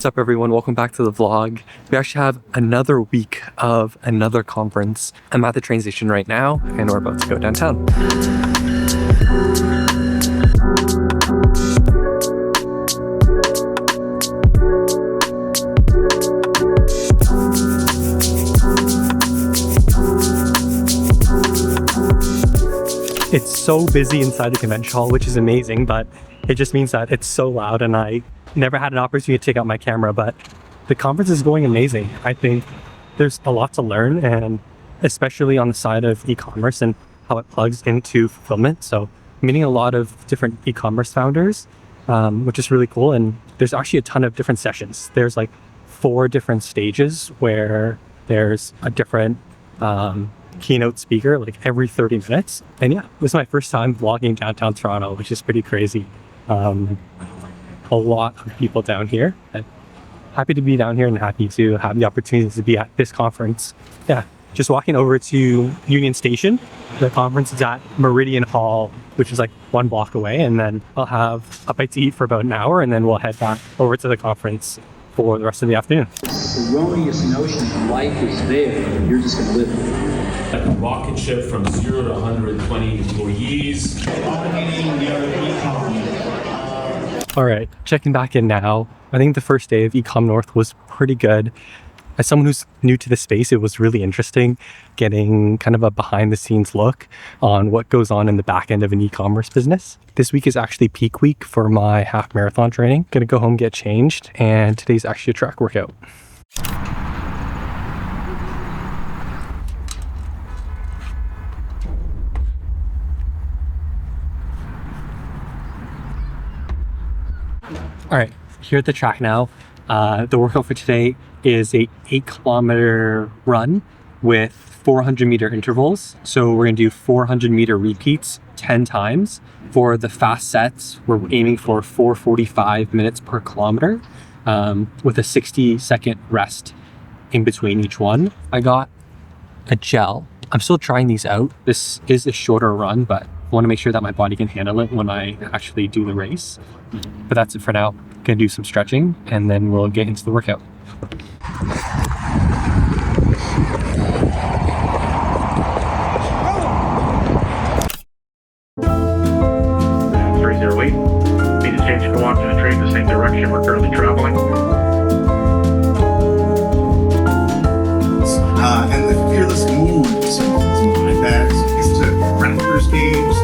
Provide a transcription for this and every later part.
What's up everyone, welcome back to the vlog. We actually have another week of another conference. I'm at the train station right now and we're about to go downtown. It's so busy inside the convention hall, which is amazing, but it just means that it's so loud and I never had an opportunity to take out my camera, but the conference is going amazing. I think there's a lot to learn, and especially on the side of e-commerce and how it plugs into fulfillment. So meeting a lot of different e-commerce founders, which is really cool. And there's actually a ton of different sessions. There's like 4 different stages where there's a different keynote speaker like every 30 minutes. And yeah, this is my first time vlogging downtown Toronto, which is pretty crazy. A lot of people down here. I'm happy to be down here and happy to have the opportunity to be at this conference. Yeah, just walking over to Union Station. The conference is at Meridian Hall, which is like 1 block away, and then I'll have a bite to eat for about an hour, and then we'll head back over to the conference for the rest of the afternoon. Erroneous notion that life is there, you're just gonna live it. Like a rocket ship from 0 to 120 employees. All right, checking back in now. I think the first day of Ecom North was pretty good. As someone who's new to the space, it was really interesting getting kind of a behind the scenes look on what goes on in the back end of an e-commerce business. This week is actually peak week for my half marathon training. Gonna go home, get changed, and today's actually a track workout. All right, here at the track now. The workout for today is a 8-kilometer run with 400-meter intervals. So we're gonna do 400-meter repeats 10 times. For the fast sets, we're aiming for 4:45 minutes per kilometer with a 60-second rest in between each one. I got a gel. I'm still trying these out. This is a shorter run, but I want to make sure that my body can handle it when I actually do the race. But that's it for now. Gonna do some stretching and then we'll get into the workout. Need to change to go on to the train the same direction we're currently traveling. And the fearless mood that is to Raptors games.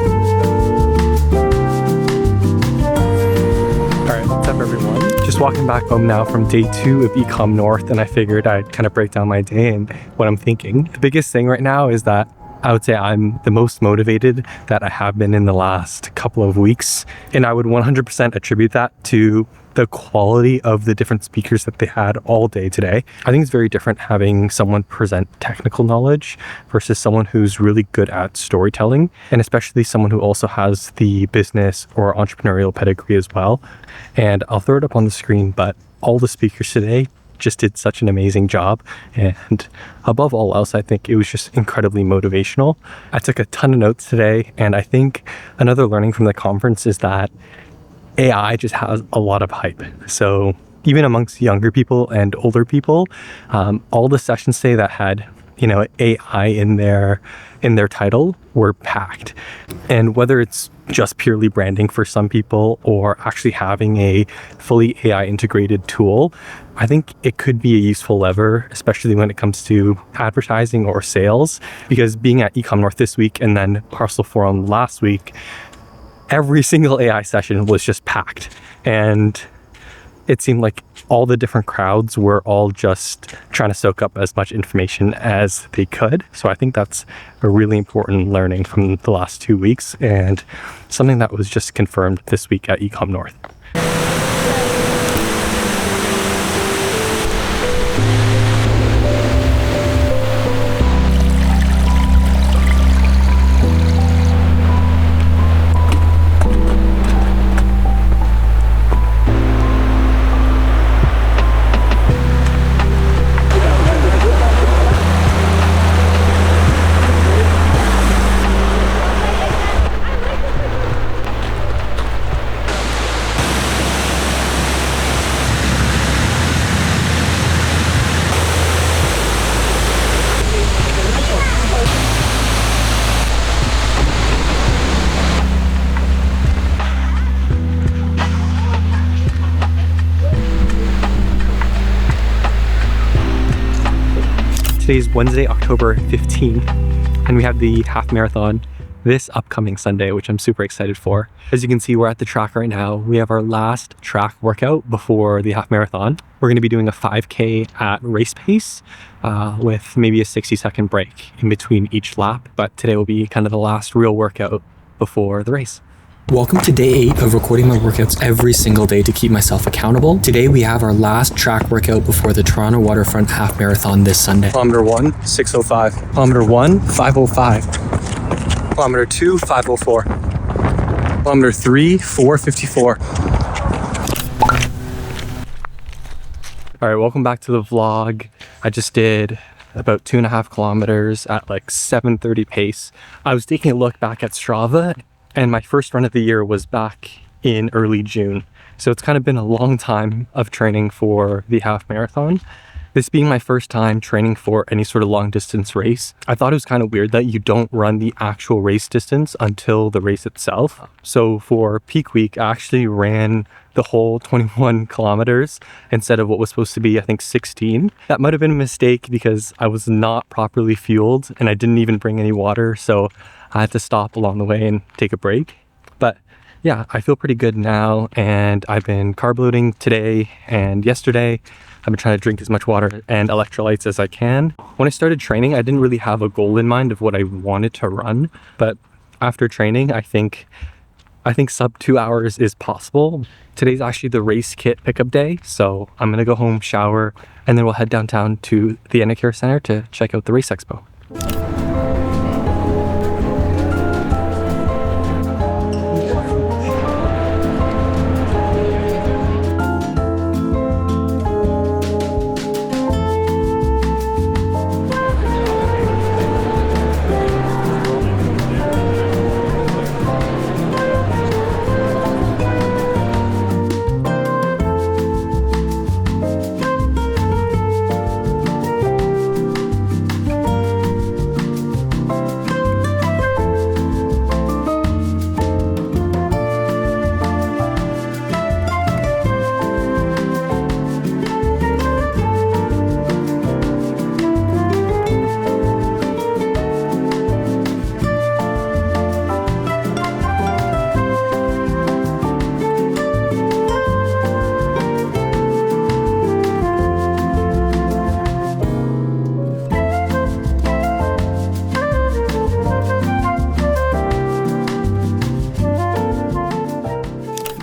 Alright, what's up everyone? Just walking back home now from day 2 of Ecom North, and I figured I'd kind of break down my day and what I'm thinking. The biggest thing right now is that I would say I'm the most motivated that I have been in the last couple of weeks, and I would 100% attribute that to the quality of the different speakers that they had all day today. I think it's very different having someone present technical knowledge versus someone who's really good at storytelling, and especially someone who also has the business or entrepreneurial pedigree as well. And I'll throw it up on the screen, but all the speakers today just did such an amazing job, and above all else, I think it was just incredibly motivational. I took a ton of notes today, and I think another learning from the conference is that AI just has a lot of hype. So even amongst younger people and older people, all the sessions today that had, you know, AI in their title were packed. And whether it's just purely branding for some people or actually having a fully AI integrated tool, I think it could be a useful lever, especially when it comes to advertising or sales. Because being at Ecom North this week and then Parcel Forum last week, every single AI session was just packed. And it seemed like all the different crowds were all just trying to soak up as much information as they could. So I think that's a really important learning from the last 2 weeks, and something that was just confirmed this week at Ecom North. Today's Wednesday, October 15th, and we have the half marathon this upcoming Sunday, which I'm super excited for. As you can see, we're at the track right now. We have our last track workout before the half marathon. We're going to be doing a 5K at race pace with maybe a 60-second break in between each lap. But today will be kind of the last real workout before the race. Welcome to day 8 of recording my workouts every single day to keep myself accountable. Today we have our last track workout before the Toronto Waterfront Half Marathon this Sunday. Kilometer 1, 6:05. Kilometer 1, 5:05. Kilometer 2, 5:04. Kilometer 3, 4:54. All right, welcome back to the vlog. I just did about 2.5 kilometers at like 7:30 pace. I was taking a look back at Strava, and my first run of the year was back in early June. So it's kind of been a long time of training for the half marathon. This being my first time training for any sort of long distance race, I thought it was kind of weird that you don't run the actual race distance until the race itself. So for peak week, I actually ran the whole 21 kilometers instead of what was supposed to be, I think, 16. That might have been a mistake because I was not properly fueled and I didn't even bring any water. So I had to stop along the way and take a break. But yeah, I feel pretty good now, and I've been carb loading today and yesterday. I've been trying to drink as much water and electrolytes as I can. When I started training, I didn't really have a goal in mind of what I wanted to run, but after training, I think sub 2 hours is possible. Today's actually the race kit pickup day, so I'm gonna go home, shower, and then we'll head downtown to the Ecom Center to check out the race expo.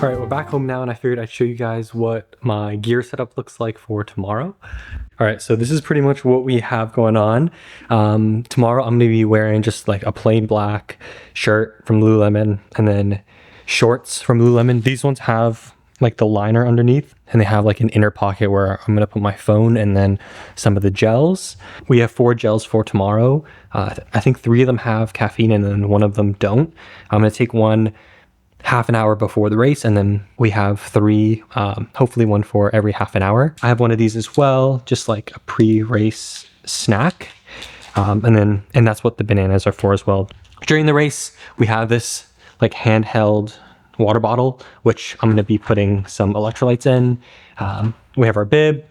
All right, we're back home now, and I figured I'd show you guys what my gear setup looks like for tomorrow. All right, so this is pretty much what we have going on. Tomorrow I'm gonna be wearing just like a plain black shirt from Lululemon and then shorts from Lululemon. These ones have like the liner underneath, and they have like an inner pocket where I'm gonna put my phone and then some of the gels. We have 4 gels for tomorrow. I think 3 of them have caffeine and then 1 of them don't. I'm gonna take one half an hour before the race, and then we have 3, hopefully 1 for every half an hour. I have one of these as well, just like a pre-race snack. And that's what the bananas are for as well. During the race, we have this like handheld water bottle, which I'm gonna be putting some electrolytes in. We have our bib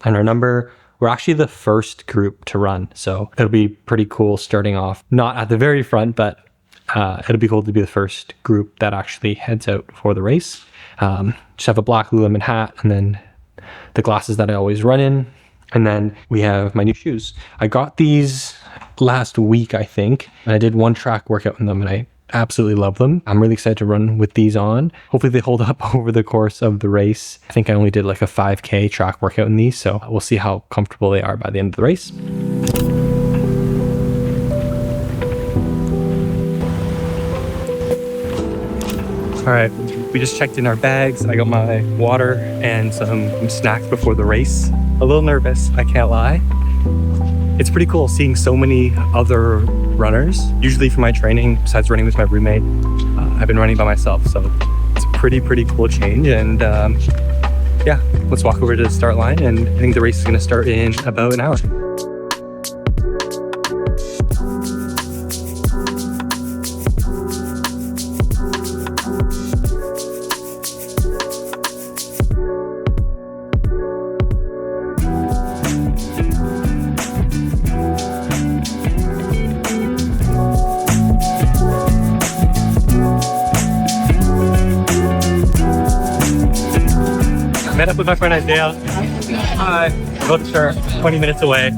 and our number. We're actually the first group to run, so it'll be pretty cool starting off, not at the very front, but it'll be cool to be the first group that actually heads out for the race. Just have a black Lululemon hat and then the glasses that I always run in. And then we have my new shoes. I got these last week, I think, and I did 1 track workout in them and I absolutely love them. I'm really excited to run with these on. Hopefully they hold up over the course of the race. I think I only did like a 5K track workout in these, so we'll see how comfortable they are by the end of the race. All right, we just checked in our bags. I got my water and some snacks before the race. A little nervous, I can't lie. It's pretty cool seeing so many other runners. Usually for my training, besides running with my roommate, I've been running by myself. So it's a pretty cool change. And yeah, let's walk over to the start line, and I think the race is gonna start in about an hour. met up with my friend Isaiah. Hi. Both sure 20 minutes away.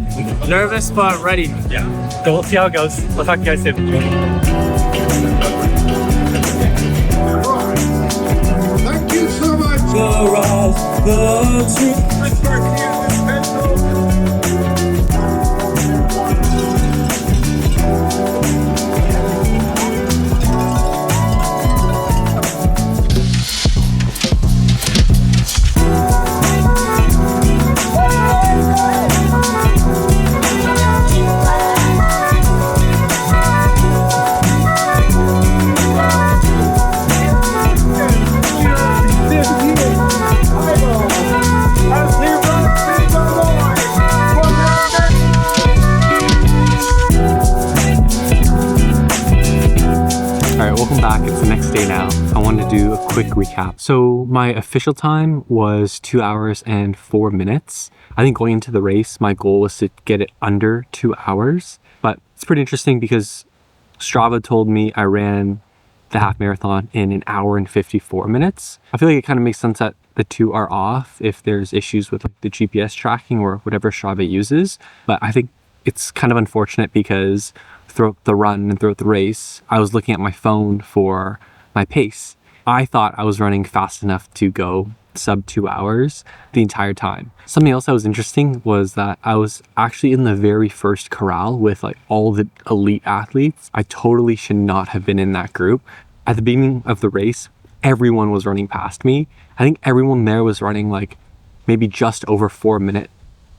Nervous but ready. Yeah. So we'll see how it goes. I'll talk to you guys soon. Thank you so much. Alright, welcome back. It's the next day now. I wanted to do a quick recap. So my official time was 2 hours and 4 minutes. I think going into the race, my goal was to get it under 2 hours. But it's pretty interesting because Strava told me I ran the half marathon in 1 hour and 54 minutes. I feel like it kind of makes sense that the two are off if there's issues with like the GPS tracking or whatever Strava uses. But I think it's kind of unfortunate because throughout the run and throughout the race, I was looking at my phone for my pace. I thought I was running fast enough to go sub 2 hours the entire time. Something else that was interesting was that I was actually in the very first corral with like all the elite athletes. I totally should not have been in that group. At the beginning of the race, everyone was running past me. I think everyone there was running like maybe just over 4 minute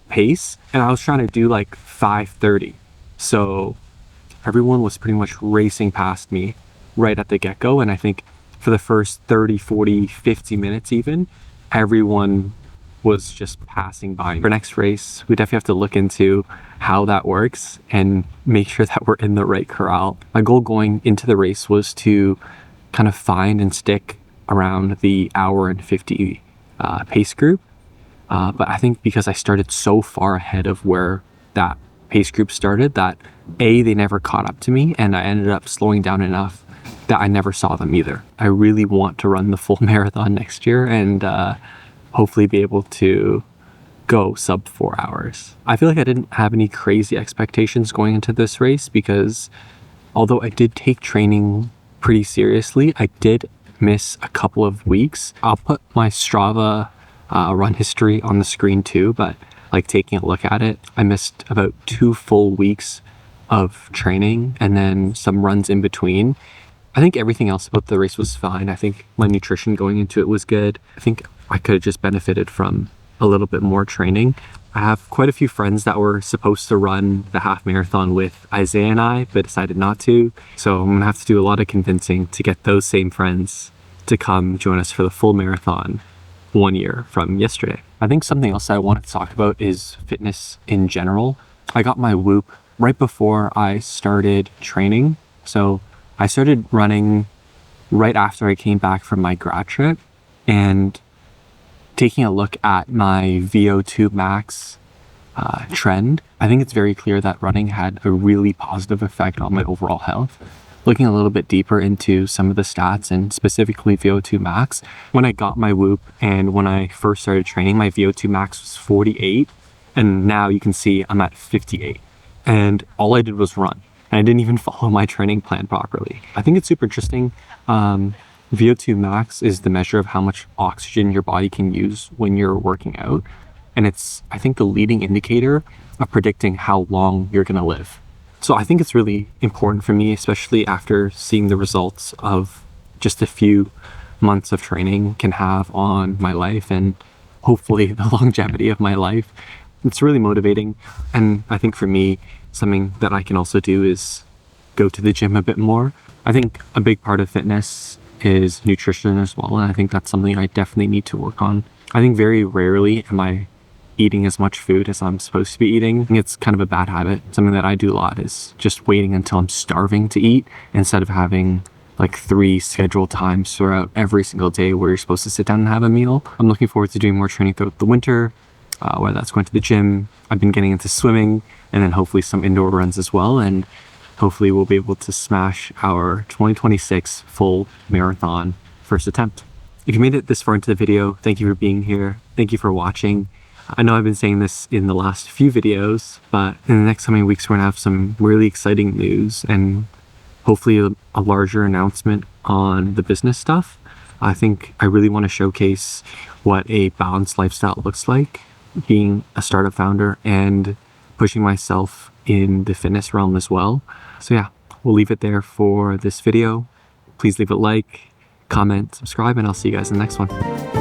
pace, and I was trying to do like 5:30. So everyone was pretty much racing past me right at the get-go, and I think for the first 30, 40, 50 minutes even, everyone was just passing by. For next race, we definitely have to look into how that works and make sure that we're in the right corral. My goal going into the race was to kind of find and stick around the 1 hour and 50 pace group. But I think because I started so far ahead of where that pace group started that they never caught up to me, and I ended up slowing down enough that I never saw them either. I really want to run the full marathon next year and hopefully be able to go sub 4 hours. I feel like I didn't have any crazy expectations going into this race because although I did take training pretty seriously, I did miss a couple of weeks. I'll put my Strava run history on the screen too, but like taking a look at it, I missed about 2 full weeks of training and then some runs in between. I think everything else about the race was fine. I think my nutrition going into it was good. I think I could have just benefited from a little bit more training. I have quite a few friends that were supposed to run the half marathon with Isaiah and I, but decided not to. So I'm gonna have to do a lot of convincing to get those same friends to come join us for the full marathon 1 year from yesterday. I think something else I wanted to talk about is fitness in general. I got my Whoop right before I started training. So I started running right after I came back from my grad trip, and taking a look at my VO2 max trend, I think it's very clear that running had a really positive effect on my overall health. Looking a little bit deeper into some of the stats and specifically VO2 max, when I got my Whoop and when I first started training, my VO2 max was 48, and now you can see I'm at 58. And all I did was run. And I didn't even follow my training plan properly. I think it's super interesting. VO2 max is the measure of how much oxygen your body can use when you're working out. And it's, I think, the leading indicator of predicting how long you're gonna live. So I think it's really important for me, especially after seeing the results of just a few months of training can have on my life and hopefully the longevity of my life. It's really motivating. And I think for me, something that I can also do is go to the gym a bit more. I think a big part of fitness is nutrition as well, and I think that's something I definitely need to work on. I think very rarely am I eating as much food as I'm supposed to be eating. I think it's kind of a bad habit. Something that I do a lot is just waiting until I'm starving to eat instead of having like 3 scheduled times throughout every single day where you're supposed to sit down and have a meal. I'm looking forward to doing more training throughout the winter, whether that's going to the gym. I've been getting into swimming and then hopefully some indoor runs as well. And hopefully we'll be able to smash our 2026 full marathon first attempt. If you made it this far into the video, thank you for being here. Thank you for watching. I know I've been saying this in the last few videos, but in the next coming weeks, we're gonna have some really exciting news and hopefully a larger announcement on the business stuff. I think I really want to showcase what a balanced lifestyle looks like, being a startup founder and pushing myself in the fitness realm as well. So yeah, we'll leave it there for this video. Please leave a like, comment, subscribe, and I'll see you guys in the next one.